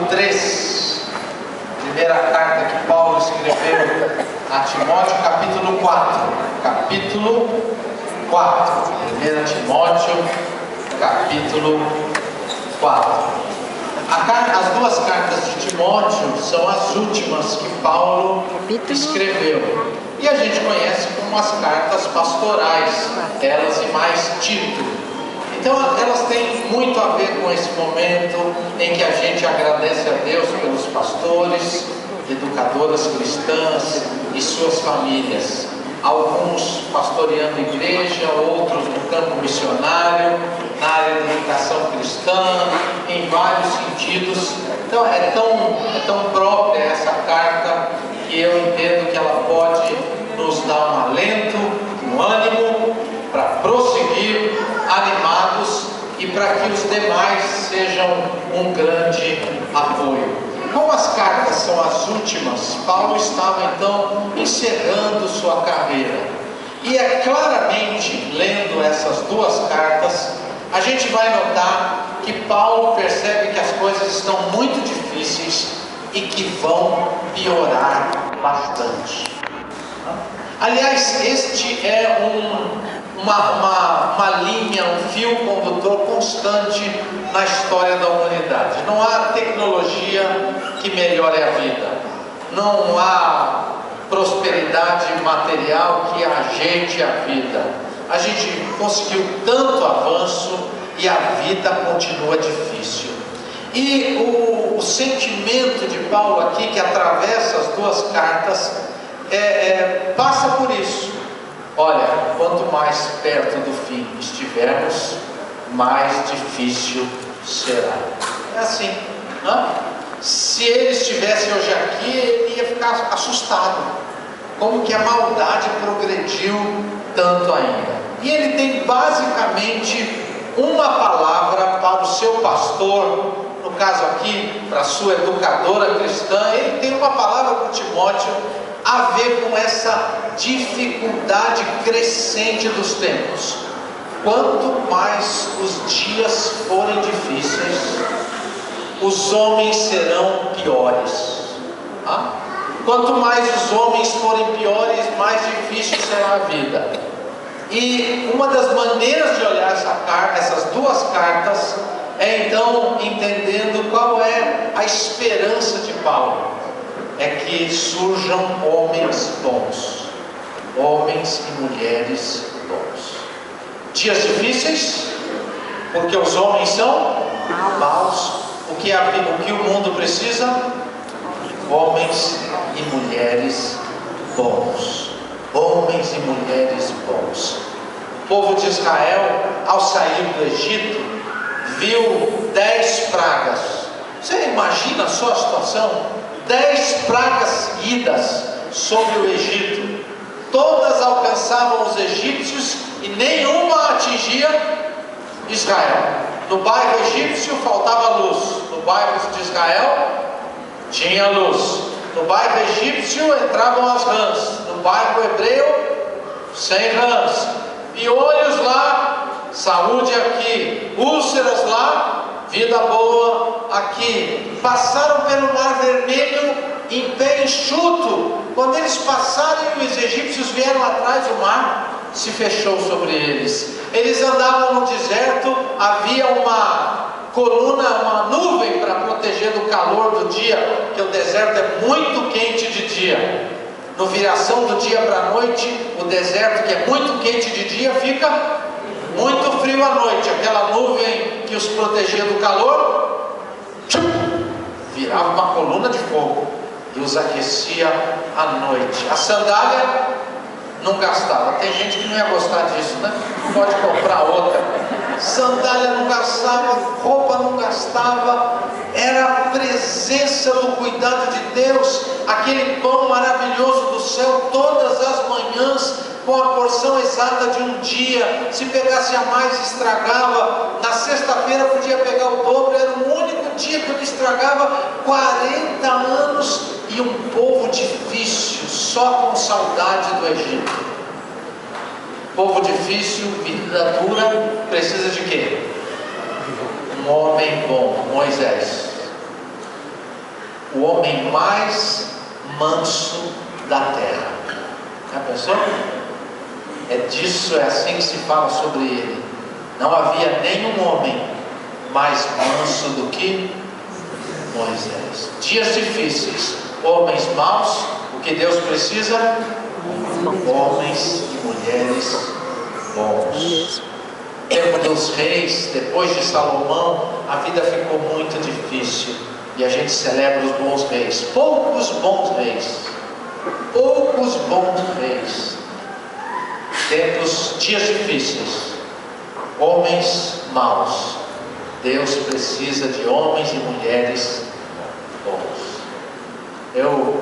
3, primeira carta que Paulo escreveu a Timóteo, capítulo 4. Capítulo 4, 1 Timóteo, capítulo 4. As duas cartas de Timóteo são as últimas que Paulo escreveu. E a gente conhece como as cartas pastorais, elas e mais Tito. Então elas têm muito a ver com esse momento em que a gente agradece a Deus pelos pastores, educadoras cristãs e suas famílias. Alguns pastoreando igreja, outros no campo missionário, na área da educação cristã, em vários sentidos. Então é tão própria essa carta que eu entendo que ela pode nos dar um alento, um ânimo para prosseguir animados e para que os demais sejam um grande apoio. Como as cartas são as últimas, Paulo estava então encerrando sua carreira. E é claramente, lendo essas duas cartas, a gente vai notar que Paulo percebe que as coisas estão muito difíceis e que vão piorar bastante. Aliás, este é uma linha, um fio condutor constante na história da humanidade. Não há tecnologia que melhore a vida. Não há prosperidade material que ajeite a vida. A gente conseguiu tanto avanço e a vida continua difícil. E o sentimento de Paulo aqui, que atravessa as duas cartas, passa por isso. Olha, quanto mais perto do fim estivermos, mais difícil será. É assim, né? Se ele estivesse hoje aqui, ele ia ficar assustado. Como que a maldade progrediu tanto ainda. E ele tem basicamente uma palavra para o seu pastor, no caso aqui, para a sua educadora cristã. Ele tem uma palavra para Timóteo a ver com essa dificuldade crescente dos tempos. Quanto mais os dias forem difíceis, os homens serão piores. Quanto mais os homens forem piores, mais difícil será a vida. E uma das maneiras de olhar essas duas cartas é então entendendo qual é a esperança de Paulo. É que surjam homens bons, homens e mulheres bons. Dias difíceis, porque os homens são maus. O que o mundo precisa? Homens e mulheres bons. Homens e mulheres bons. O povo de Israel, ao sair do Egito, viu 10 pragas. Você imagina só a situação? 10 pragas seguidas sobre o Egito. Todas alcançavam os egípcios e nenhuma atingia Israel. No bairro egípcio faltava luz. No bairro de Israel tinha luz. No bairro egípcio entravam as rãs. No bairro hebreu, sem rãs. Piolhos lá, saúde aqui. Úlceras lá, vida boa aqui. Passaram pelo Mar Vermelho em pé enxuto. Quando eles passaram e os egípcios vieram atrás, o mar se fechou sobre eles. Eles andavam no deserto, havia uma coluna, uma nuvem para proteger do calor do dia, porque o deserto é muito quente de dia. No viração do dia para a noite, o deserto, que é muito quente de dia, fica muito frio à noite. Aquela nuvem que os protegia do calor, virava uma coluna de fogo e os aquecia à noite. A sandália não gastava. Tem gente que não ia gostar disso, né? Pode comprar outra. Sandália não gastava, roupa não gastava. Era a presença do cuidado de Deus. Aquele pão maravilhoso do céu todas as manhãs, com a porção exata de um dia. Se pegasse a mais, estragava. Na sexta-feira podia pegar o dobro. Era o único dia que não estragava. 40 anos e um povo difícil, só com saudade do Egito. Povo difícil, vida dura, precisa de quê? Um homem bom, Moisés. o homem mais manso da terra. Já pensou? É assim que se fala sobre ele. Não havia nenhum homem mais manso do que Moisés. Dias difíceis, homens maus, o que Deus precisa? Homens e mulheres bons. Tempo dos reis, depois de Salomão, a vida ficou muito difícil e a gente celebra os bons reis. Poucos bons reis. Tempos, dias difíceis, homens maus. Deus precisa de homens e mulheres bons. Eu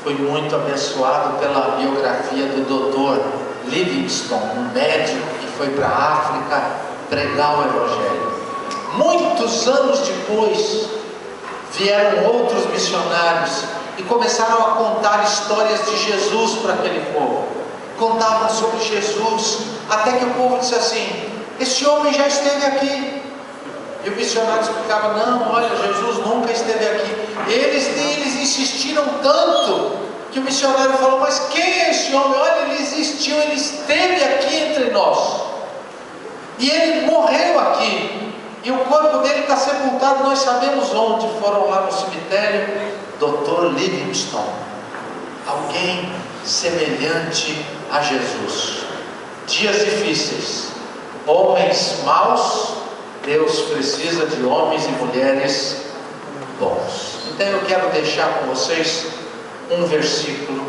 fui muito abençoado pela biografia do Dr. Livingstone, um médico que foi para a África pregar o Evangelho. Muitos anos depois, vieram outros missionários e começaram a contar histórias de Jesus para aquele povo. Contavam sobre Jesus, até que o povo disse assim: esse homem já esteve aqui. E o missionário explicava: não, olha, Jesus nunca esteve aqui. Eles insistiram tanto que o missionário falou: mas quem é esse homem? Olha, ele existiu, ele esteve aqui entre nós. E ele morreu aqui. E o corpo dele está sepultado, nós sabemos onde. Foram lá no cemitério. Dr. Livingstone, alguém semelhante a Jesus. Dias difíceis, homens maus. Deus precisa de homens e mulheres bons. Então eu quero deixar com vocês um versículo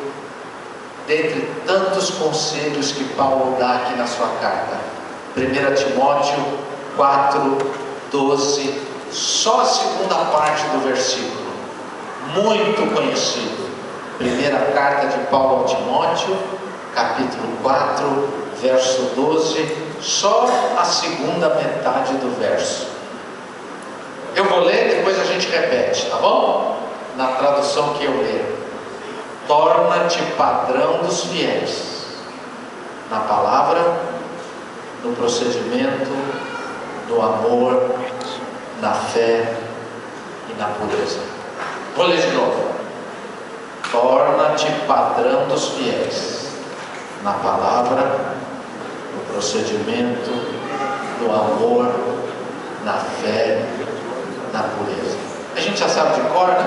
dentre tantos conselhos que Paulo dá aqui na sua carta. 1 Timóteo 4:12, só a segunda parte do versículo, muito conhecido. Primeira carta de Paulo a Timóteo, capítulo 4, verso 12, só a segunda metade do verso. Eu vou ler, depois a gente repete, tá bom? Na tradução que eu ler. Torna-te padrão dos fiéis, na palavra, no procedimento, no amor, na fé e na pureza. Vou ler de novo. Torna-te padrão dos fiéis, na palavra, no procedimento, no amor, na fé, na pureza. A gente já sabe de cor, né?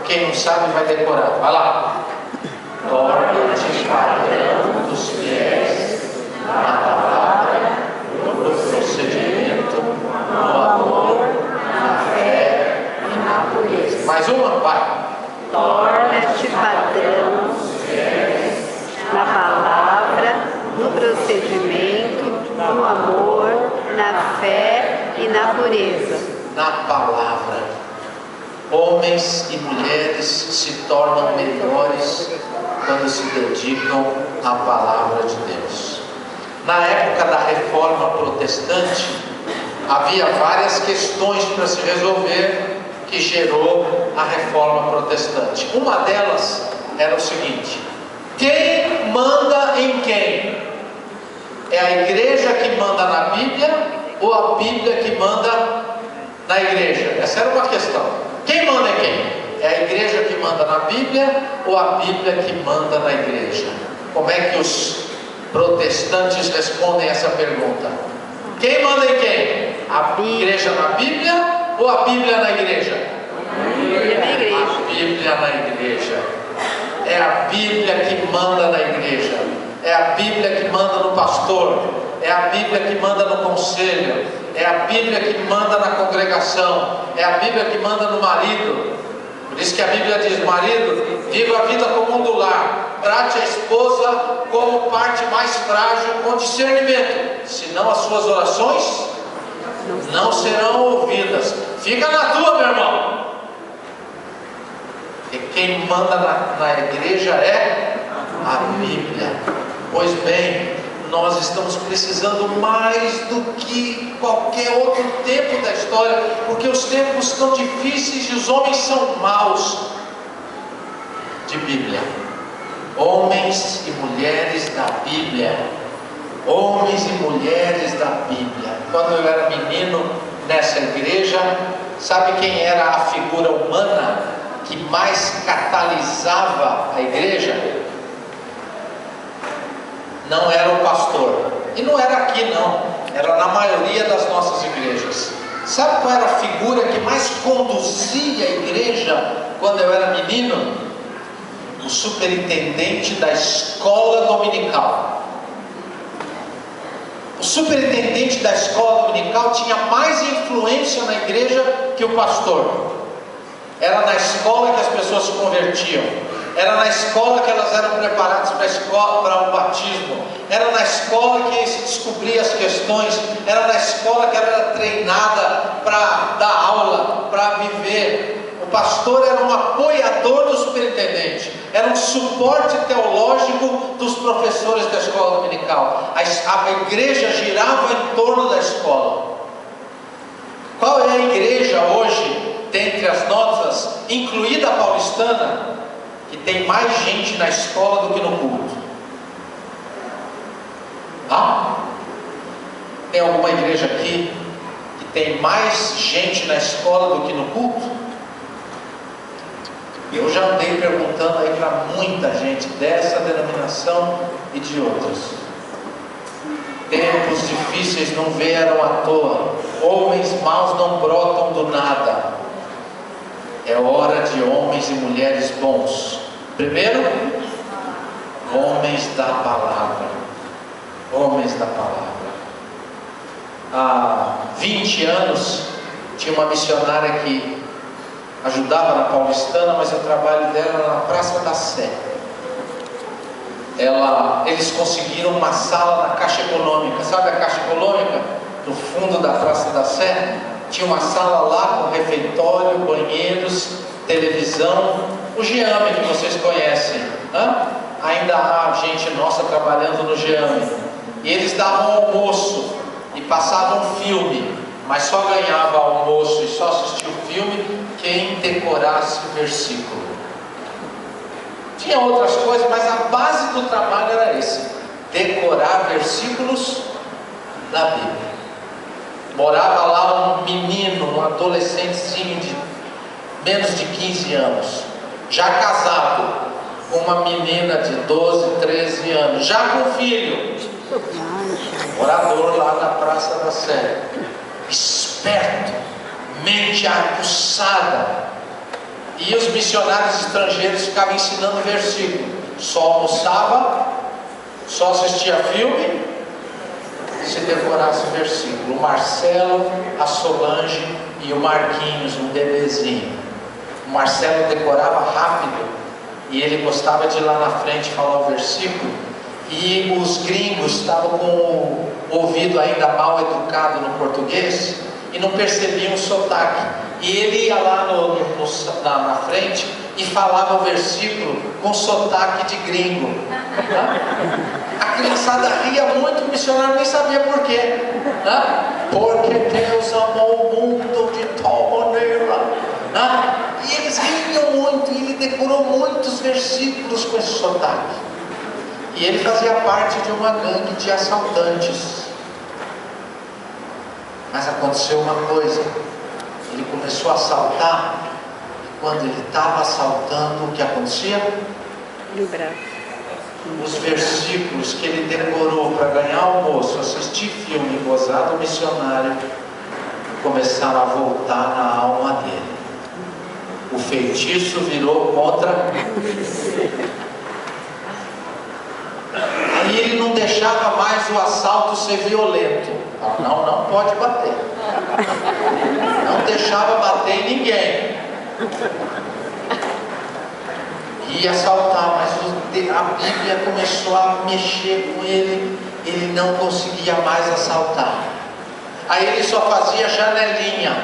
Quem não sabe vai decorar. Vai lá. Torna-te padrão dos fiéis, na palavra, no procedimento, no amor, na fé e na pureza. Mais uma, vai. Torna-te padrão dos fiéis, na palavra, no procedimento, no amor, na fé e na pureza. Na palavra. Homens e mulheres se tornam melhores quando se dedicam à palavra de Deus. Na época da Reforma Protestante, havia várias questões para se resolver que gerou a Reforma Protestante. Uma delas era o seguinte: quem manda em quem? É a igreja que manda na Bíblia ou a Bíblia que manda na igreja? Essa era uma questão. Quem manda em quem? É a igreja que manda na Bíblia ou a Bíblia que manda na igreja? Como é que os protestantes respondem essa pergunta? Quem manda em quem? A igreja na Bíblia ou a Bíblia na igreja? A Bíblia na igreja. A Bíblia na igreja. É a Bíblia que manda na igreja. É a Bíblia que manda no pastor. É a Bíblia que manda no conselho. É a Bíblia que manda na congregação. É a Bíblia que manda no marido. Por isso que a Bíblia diz: marido, viva a vida comum do lar, trate a esposa como parte mais frágil, com discernimento, senão as suas orações não serão ouvidas. Fica na tua, meu irmão. E quem manda na igreja é a Bíblia. Pois bem, nós estamos precisando mais do que qualquer outro tempo da história, porque os tempos estão difíceis e os homens são maus. De Bíblia. Homens e mulheres da Bíblia. Homens e mulheres da Bíblia. Quando eu era menino nessa igreja, sabe quem era a figura humana que mais catalisava a igreja não era o pastor. E não era aqui não, era na maioria das nossas igrejas. Sabe qual era a figura que mais conduzia a igreja quando eu era menino? O superintendente da escola dominical. O superintendente da escola dominical tinha mais influência na igreja que o pastor. Era na escola que as pessoas se convertiam. Era na escola que elas eram preparadas para o batismo. Era na escola que se descobria as questões. Era na escola que ela era treinada para dar aula, para viver. O pastor era um apoiador do superintendente. Era um suporte teológico dos professores da escola dominical. A igreja girava em torno da escola. Qual é a igreja hoje, dentre as nossas, incluída a paulistana, que tem mais gente na escola do que no culto? Tem alguma igreja aqui que tem mais gente na escola do que no culto? Eu já andei perguntando aí para muita gente dessa denominação e de outras. Tempos difíceis não vieram à toa. Homens maus não brotam do nada. É hora de homens e mulheres bons. Primeiro, homens da palavra. Homens da palavra. Há 20 anos, tinha uma missionária que ajudava na paulistana, mas o trabalho dela era na Praça da Sé. Eles conseguiram uma sala na Caixa Econômica. Sabe a Caixa Econômica? No fundo da Praça da Sé. Tinha uma sala lá com refeitório, banheiros, televisão. O Giame, que vocês conhecem. Ainda há gente nossa trabalhando no Giame. E eles davam almoço e passavam filme, mas só ganhava almoço e só assistia o filme quem decorasse o versículo. Tinha outras coisas, mas a base do trabalho era esse: decorar versículos da Bíblia. Morava lá um menino, um adolescentezinho de menos de 15 anos, já casado, com uma menina de 12, 13 anos, já com filho, morador lá na Praça da Sé, esperto, mente aguçada. E os missionários estrangeiros ficavam ensinando versículo. Só almoçava, só assistia filme, se decorasse o versículo. O Marcelo, a Solange e o Marquinhos, um bebezinho. O Marcelo decorava rápido e ele gostava de ir lá na frente falar o versículo. E os gringos estavam com o ouvido ainda mal educado no português e não percebiam o sotaque. E ele ia lá na frente e falava o versículo com sotaque de gringo. A criançada ria muito, o missionário nem sabia por quê. Porque Deus amou o mundo de tal maneira. E eles riam muito, e ele decorou muitos versículos com esse sotaque. E ele fazia parte de uma gangue de assaltantes. Mas aconteceu uma coisa: ele começou a assaltar, e quando ele estava assaltando, o que acontecia? Os versículos que ele decorou para ganhar almoço, assistir filme e gozar do missionário, começaram a voltar na alma dele. O feitiço virou contra. Aí ele não deixava mais o assalto ser violento. Não pode bater. Não deixava bater em ninguém. Ia assaltar, mas a Bíblia começou a mexer com ele. Ele não conseguia mais assaltar. Aí ele só fazia janelinha.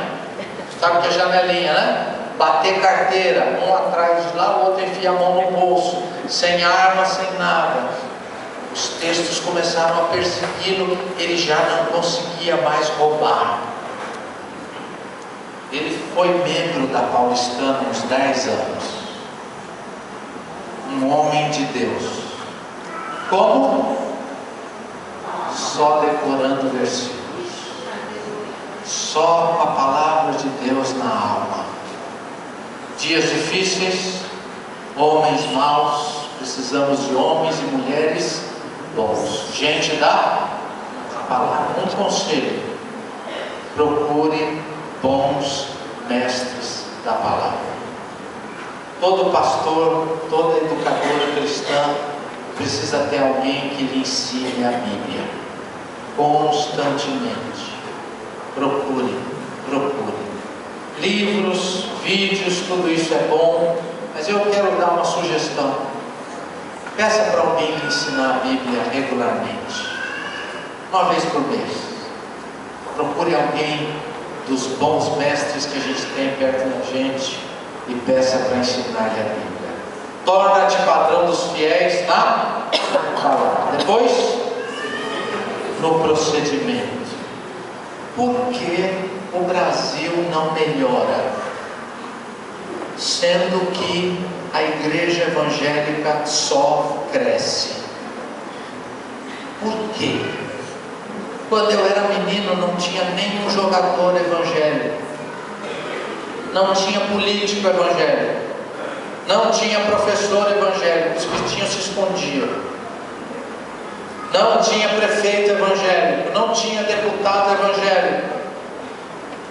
Sabe o que é janelinha, né? Bater carteira, um atrás de lá, o outro enfia a mão no bolso, sem arma, sem nada. Os textos começaram a persegui-lo, ele já não conseguia mais roubar. Ele foi membro da paulistana uns 10 anos. Um homem de Deus. Como? Só decorando versículos. Só com a palavra de Deus na alma. Dias difíceis, homens maus, precisamos de homens e mulheres bons, gente da palavra. Um conselho: procure bons mestres da palavra. Todo pastor, toda educadora cristã precisa ter alguém que lhe ensine a Bíblia constantemente. Procure. Livros, vídeos, tudo isso é bom, mas eu quero dar uma sugestão. Peça para alguém lhe ensinar a Bíblia regularmente, uma vez por mês. Procure alguém dos bons mestres que a gente tem perto da gente e peça para ensinar-lhe a Bíblia. Torna-te padrão dos fiéis na palavra. Depois, no procedimento. Por que o Brasil não melhora, sendo que a igreja evangélica só cresce? Por quê? Quando eu era menino não tinha nenhum jogador evangélico, não tinha político evangélico, não tinha professor evangélico, os que tinham se escondiam, não tinha prefeito evangélico, não tinha deputado evangélico.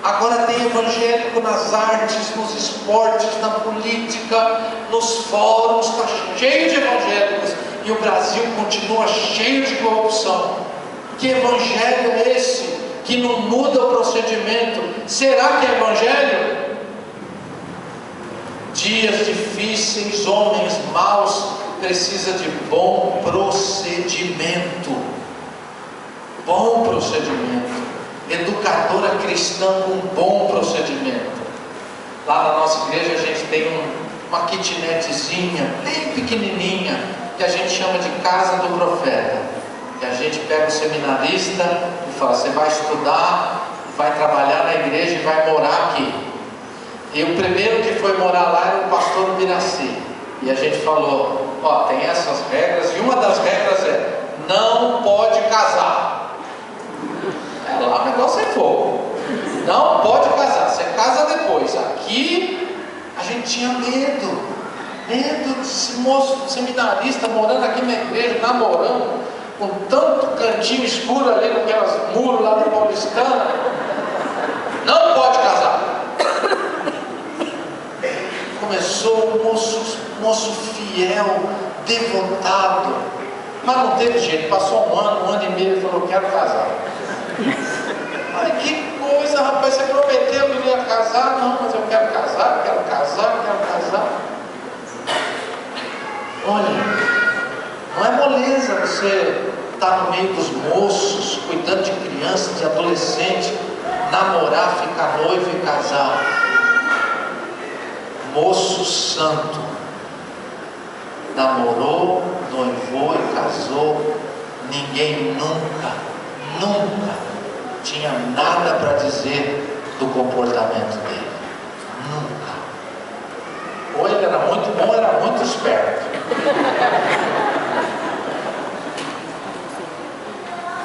Agora tem evangélico nas artes, nos esportes, na política, nos fóruns, está cheio de evangélicos, e o Brasil continua cheio de corrupção. Que evangelho é esse que não muda o procedimento? Será que é evangelho? Dias difíceis, homens maus, precisa de bom procedimento. Bom procedimento. Educadora cristã com bom procedimento. Lá na nossa igreja a gente tem uma kitnetzinha bem pequenininha que a gente chama de casa do profeta. E a gente pega o seminarista e fala: você vai estudar, vai trabalhar na igreja e vai morar aqui. E o primeiro que foi morar lá era o pastor Miraci. E a gente falou: ó, tem essas regras, e uma das regras é: não pode casar. Lá o negócio é fogo. Não pode casar, você casa depois. Aqui a gente tinha medo desse moço seminarista morando aqui na igreja, namorando, com tanto cantinho escuro ali com aquelas muros lá da Paulistana. Não pode casar. Começou um moço fiel, devotado, mas não teve jeito. Passou um ano e meio, ele falou: quero casar. Ai, que coisa, rapaz, você prometeu que não ia casar? Não, mas eu quero casar. Olha, não é moleza você estar no meio dos moços, cuidando de crianças, de adolescentes, namorar, ficar noivo e casar. Moço santo, namorou, noivou e casou, ninguém nunca tinha nada para dizer do comportamento dele. Nunca. Ou ele era muito bom, ou era muito esperto.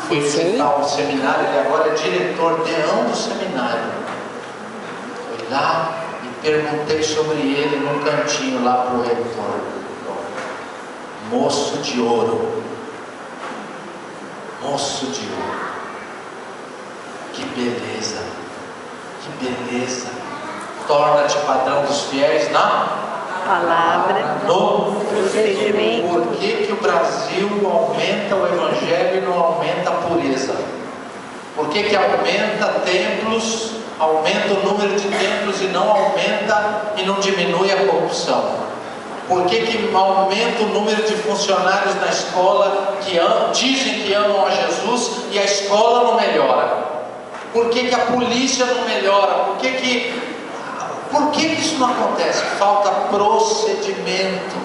Fui visitar um seminário, ele agora é diretor deão do seminário. Fui lá e perguntei sobre ele num cantinho lá para o reitor. Moço de ouro. Moço de ouro. Que beleza, que beleza. Torna-te padrão dos fiéis na palavra, no procedimento. Por que o Brasil aumenta o evangelho e não aumenta a pureza? Por que aumenta templos, aumenta o número de templos e não aumenta e não diminui a corrupção? Por que aumenta o número de funcionários na escola que dizem que amam a Jesus e a escola não melhora? Por que a polícia não melhora? Por que isso não acontece? Falta procedimento.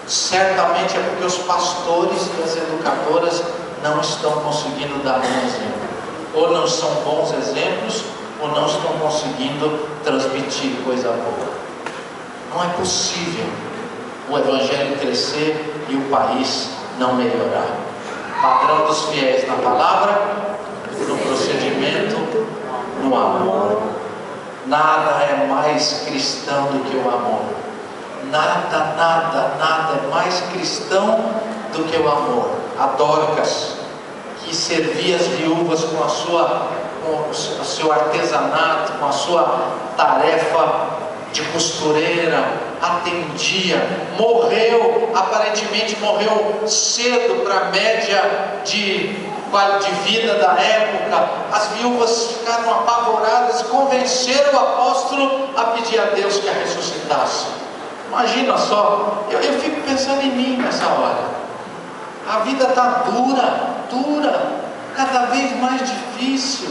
Certamente é porque os pastores e as educadoras não estão conseguindo dar um exemplo. Ou não são bons exemplos, ou não estão conseguindo transmitir coisa boa. Não é possível o evangelho crescer e o país não melhorar. Padrão dos fiéis na palavra, no procedimento, no amor. Nada é mais cristão do que o amor. Nada, nada, nada é mais cristão do que o amor. A Dorcas, que servia as viúvas com o seu artesanato, com a sua tarefa de costureira, atendia, aparentemente morreu cedo para a média de vida da época. As viúvas ficaram apavoradas, convenceram o apóstolo a pedir a Deus que a ressuscitasse. Imagina só, eu fico pensando em mim nessa hora. A vida está dura, cada vez mais difícil,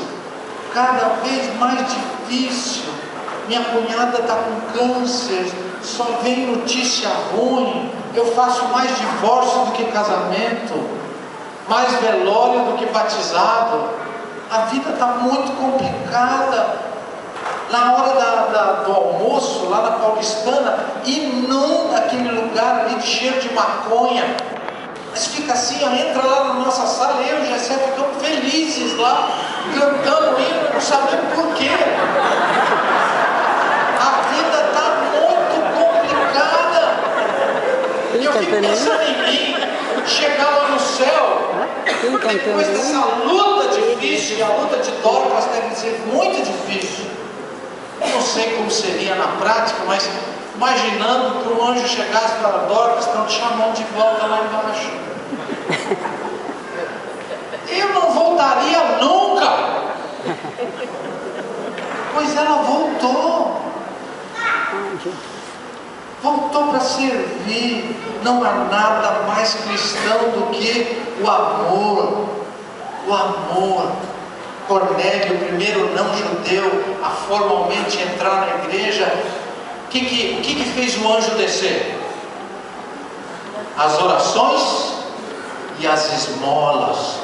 minha cunhada está com câncer, só vem notícia ruim, eu faço mais divórcio do que casamento, mais velório do que batizado, a vida está muito complicada. Na hora do almoço, lá na Paulistana, inunda aquele lugar ali de cheiro de maconha, mas fica assim, entra lá na nossa sala, eu e o Gessé ficamos felizes lá, cantando hino, não sabemos por quê. A vida está muito complicada. Eu fico pensando em mim, chegar lá no céu, depois dessa luta difícil, e a luta de Dorcas deve ser muito difícil. Eu não sei como seria na prática, mas imaginando que o anjo chegasse para Dorcas, estão te chamando de volta lá embaixo. Eu não voltaria nunca. Pois ela voltou. Voltou para servir. Não há nada mais cristão do que o amor. O amor. Cornélio, o primeiro não judeu a formalmente entrar na igreja, o que fez o anjo descer? As orações e as esmolas.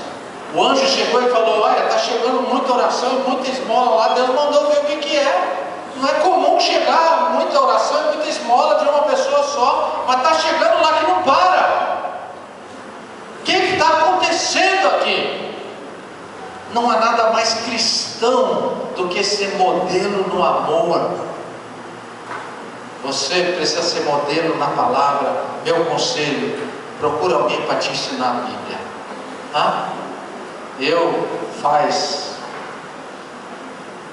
O anjo chegou e falou: olha, está chegando muita oração e muita esmola lá. Deus mandou ver o que é. Não é comum chegar muita oração e muita esmola de uma pessoa só, mas está chegando lá que não para. O que está acontecendo aqui? Não há nada mais cristão do que ser modelo no amor. Você precisa ser modelo na palavra. Meu conselho: procura alguém para te ensinar a Bíblia. Eu faz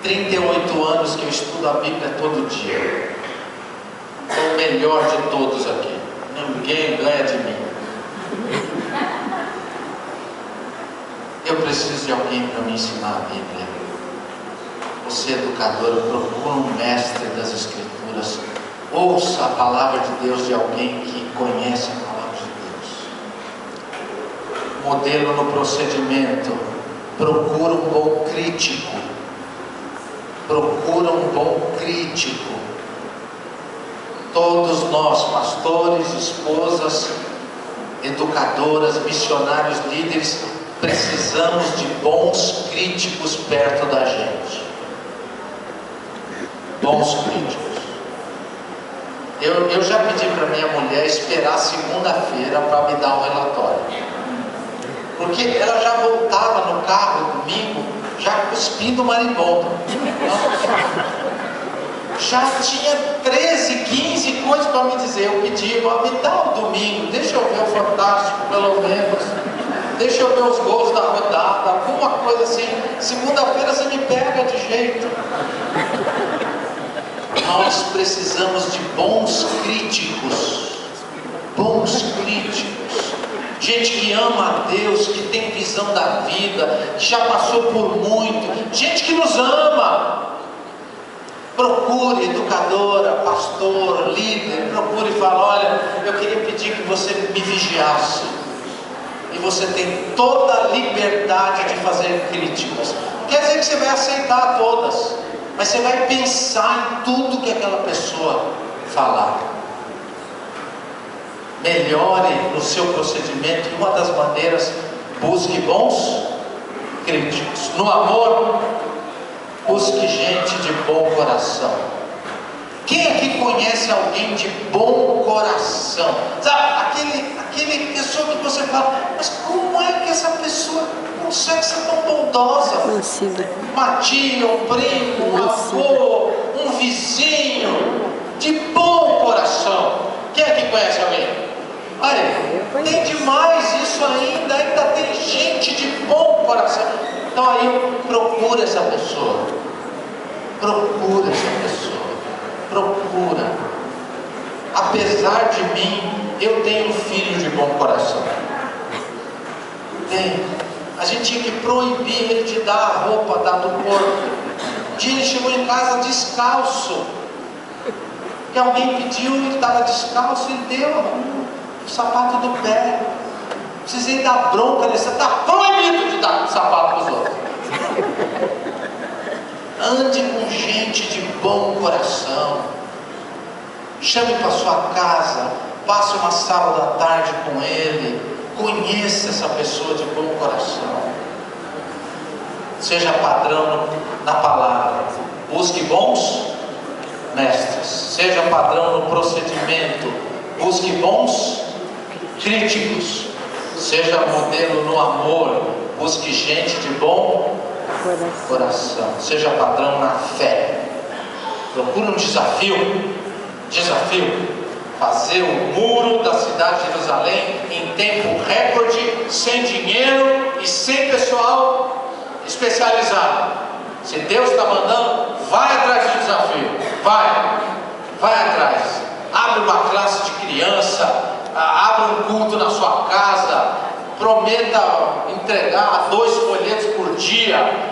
38 anos que eu estudo a Bíblia todo dia. Sou o melhor de todos aqui. Ninguém ganha de mim. Eu preciso de alguém para me ensinar a Bíblia. Você, educador, procura um mestre das Escrituras. Ouça a palavra de Deus de alguém que conhece a palavra de Deus. Modelo no procedimento. Procura um bom crítico. Procura um bom crítico. Todos nós, pastores, esposas, educadoras, missionários, líderes, precisamos de bons críticos perto da gente. Bons críticos. Eu já pedi para minha mulher esperar segunda-feira para me dar um relatório, porque ela já voltava no carro domingo já cuspindo marimbondo. Já tinha 13, 15 coisas para me dizer. Eu pedi: me dá o domingo, deixa eu ver o Fantástico pelo menos, deixa eu ver os gols da rodada, alguma coisa assim. Segunda-feira você me pega de jeito. Nós precisamos de bons críticos. Bons críticos. Gente que ama a Deus, que tem visão da vida, que já passou por muito. Gente que nos ama. Procure educadora, pastor, líder. Procure e fale: olha, eu queria pedir que você me vigiasse. E você tem toda a liberdade de fazer críticas. Não quer dizer que você vai aceitar todas, mas você vai pensar em tudo que aquela pessoa falar. Melhore no seu procedimento. E uma das maneiras: busque bons críticos. No amor, busque gente de bom coração. Quem aqui conhece alguém de bom coração? Sabe, aquele pessoa que você fala: mas como é que essa pessoa não consegue ser tão bondosa. Mansida. Uma tia, um primo, um avô, um vizinho, de bom coração. Quem é que conhece alguém? Olha, tem demais isso ainda tem gente de bom coração. Então aí procura essa pessoa. Procura essa pessoa. Procura. Apesar de mim, eu tenho um filho de bom coração. Tenho. A gente tinha que proibir ele de dar a roupa do corpo. Um dia ele chegou em casa descalço. Que alguém pediu, ele estava descalço e deu o sapato do pé. Precisei dar bronca nele. Você está proibido de dar sapato para os outros. Ande com gente de bom coração. Chame para sua casa. Passe uma sábado à tarde com ele. Conheça essa pessoa de bom coração. Seja padrão na palavra. Busque bons mestres. Seja padrão no procedimento. Busque bons críticos. Seja modelo no amor. Busque gente de bom coração. Seja padrão na fé. Procure um desafio. Fazer o muro da cidade de Jerusalém em tempo recorde, sem dinheiro e sem pessoal especializado. Se Deus está mandando, vai atrás do desafio. Vai atrás. Abre uma classe de criança, abra um culto na sua casa, prometa entregar 2 folhetos por dia,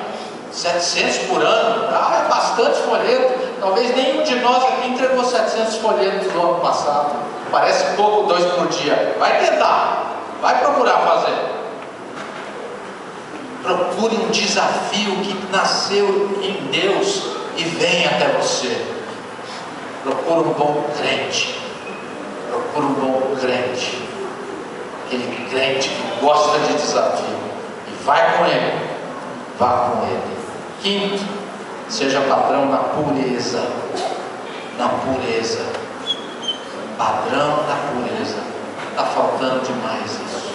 700 por ano. É bastante folheto. Talvez nenhum de nós aqui entregou 700 folhetos no ano passado. Parece pouco, 2 por dia. Vai tentar, vai procurar fazer. Procure um desafio que nasceu em Deus e vem até você. Procure um bom crente. Aquele crente que gosta de desafio. E vai com ele. Vá com ele. Quinto, seja padrão na pureza. Padrão na pureza. Está faltando demais isso.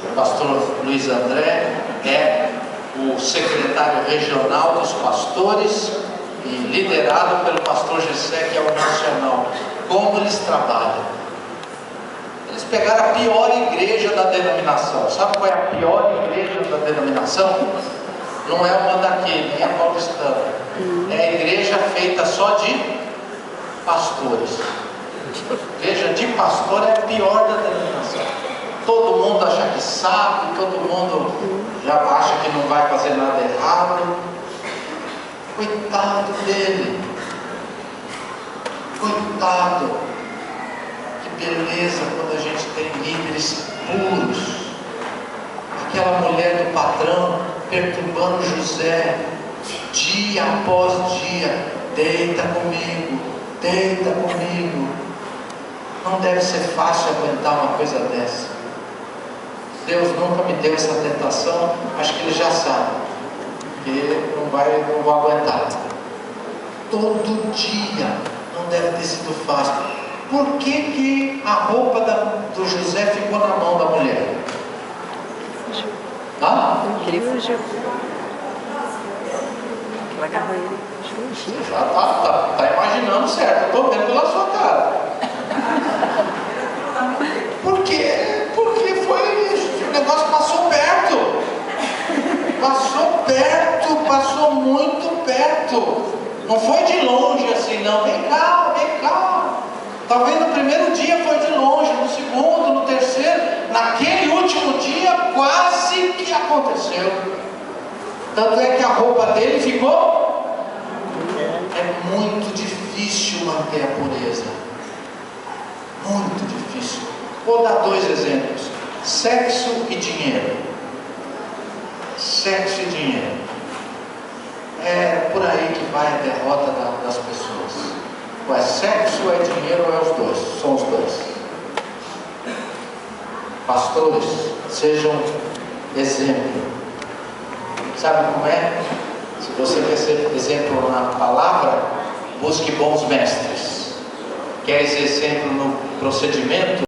O pastor Luiz André é o secretário regional dos pastores e liderado pelo pastor Gessé, que é o nacional. Como eles trabalham? Eles pegaram a pior igreja da denominação. Sabe qual é a pior igreja da denominação? Não é uma daqui, nem a paulistana. É a igreja feita só de pastores. Igreja de pastor é a pior da denominação. Todo mundo acha que sabe, todo mundo já acha que não vai fazer nada errado. Coitado dele. Coitado. Que beleza quando a gente tem líderes puros. Aquela mulher do patrão perturbando José, dia após dia. Deita comigo. Não deve ser fácil aguentar uma coisa dessa. Deus nunca me deu essa tentação. Acho que Ele já sabe que não vou aguentar. Todo dia não deve ter sido fácil. Por que a roupa do José ficou na mão da mulher? Ele fugiu. Ela agarrou ele. Você já tá imaginando certo. Eu estou vendo pela sua cara. Por quê? Porque o negócio passou perto. Passou muito perto. Não foi de longe assim, não. Vem cá. Talvez no primeiro dia foi de longe, no segundo, no terceiro. Naquele último dia, quase que aconteceu. Tanto é que a roupa dele ficou. É muito difícil manter a pureza. Muito difícil. Vou dar 2 exemplos. Sexo e dinheiro. É por aí que vai a derrota das pessoas. Ou é sexo, ou é dinheiro, ou é os dois. São os dois. Pastores, sejam exemplo. Sabe como é? Se você quer ser exemplo na palavra, busque bons mestres. Queres exemplo no procedimento?